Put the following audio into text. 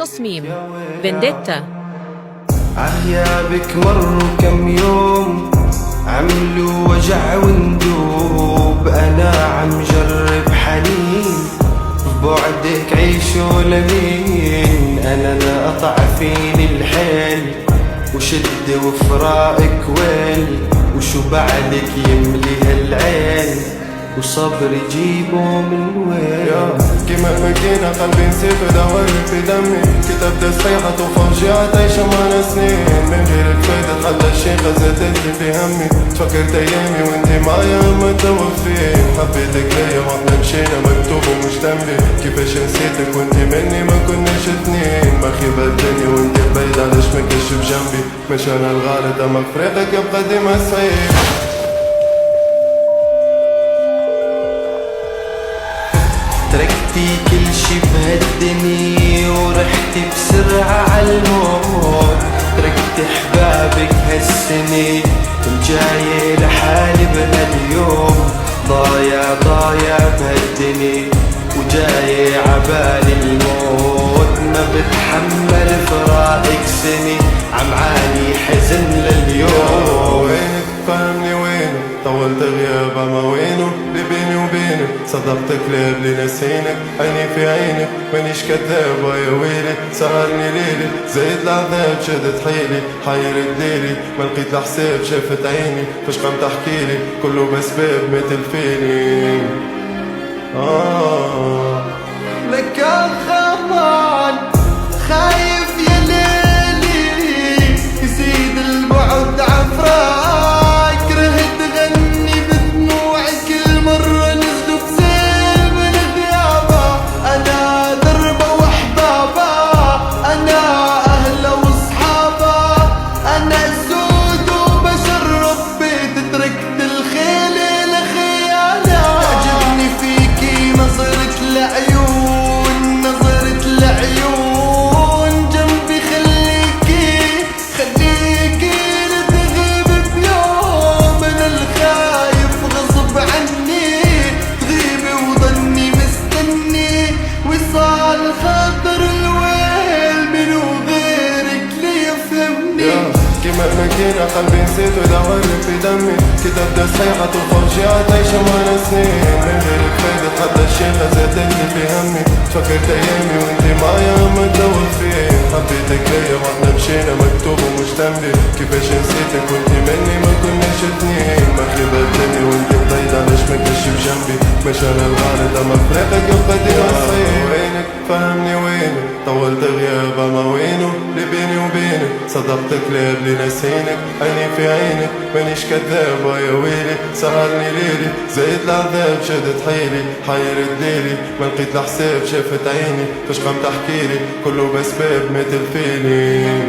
تصميم فينديتا. عغيابك مر كم يوم عملوا وجع وندوب، أنا عم جرب حنين ببعدك عيش ولمين. أنا نقطع فيني الحيل وشد وفراقك ويل، وشو بعدك يملي هالعين وصبر جيبه من وين. كيما مكينا قلبي نسيت ودورت في دمي، كتبت صحيحة وفوجعت عايشة معنا سنين من غير الفايدة خلى الشي خزتلي في همي. تفكرت ايامي وانتي معايا ما توفين، حبيتك ليا واحنا مشينا مكتوب ومش ذنبي. كيفاش نسيتك وانتي مني ما كناش اتنين، ما خيبة الدنيا وانتي بعيد علاش ما كنش بجنبي. مش انا الغلط اما فراقك يبقى ديما صعيب. تركتي كل شي بهالدنيا ورحتي بسرعة عالموت، تركت احبابك هالسنة الجاية لحالي بهاليوم. ضايع بهالدنيا وجاي عبالي الموت، ما بتحمل فراقك سنة عمعاني حزن لليوم. وينك فهمني وينك طولت غياب اما وينه اللي بيني وبينك. صدقتك ليه قبل نسينك عيني في عينك مانيش كذاب يا ويلي. سهرني ليلي زايد العذاب شدت حيلي حير دليلي ما لقيت الحساب شافت عيني فاش قام تحكيلي كله بسباب مثل فيني. لك خمان خايف يا ليلي يزيد البعد عفراك، كرهت غني بدموع كل مرة نزلوا بسيل من غيابة. أنا دربة وحبابة، أنا أهلا وصحابة، أنا زود وبشر ربيت تركت الخيل لخيانة. تعجبني فيكي نظرة العيون، نظرة العيون جنبي خليكي لتغيب بيوم. أنا الخايف غصب عني تغيبي وظني مستني وصال خاطر الويل منو غيرك لي يفهمني. كيما مكينا قلبي نسيت ودورت في دمي، كتبت صحيحة وفوجعت عايشة معنا سنين من غيرك فايدة حتى الشي خزتلي في همي. تفكرت ايامي وانتي معايا ما تدور فين، حبيتك ليا واحنا مشينا مكتوب ومش ذنبي. كيفاش نسيتك وانتي مني ما كناش اتنين، ما خيبة الدنيا وانتي بعيد علاش ما كنش بجنبي. مش انا الغلط اما فراقك يبقى ديما صعيب. وينك فهمني وينك طولت غياب اما وينه اللي بيني وبينك. صدقتك ليه قبل نسينك عيني في عينك مانيش كذاب يا ويلي. سهرني ليلي زايد العذاب شدت حيلي حير دليلي ما لقيت الحساب شافت عيني فاش قام تحكيلي كله بسباب مثل فيني.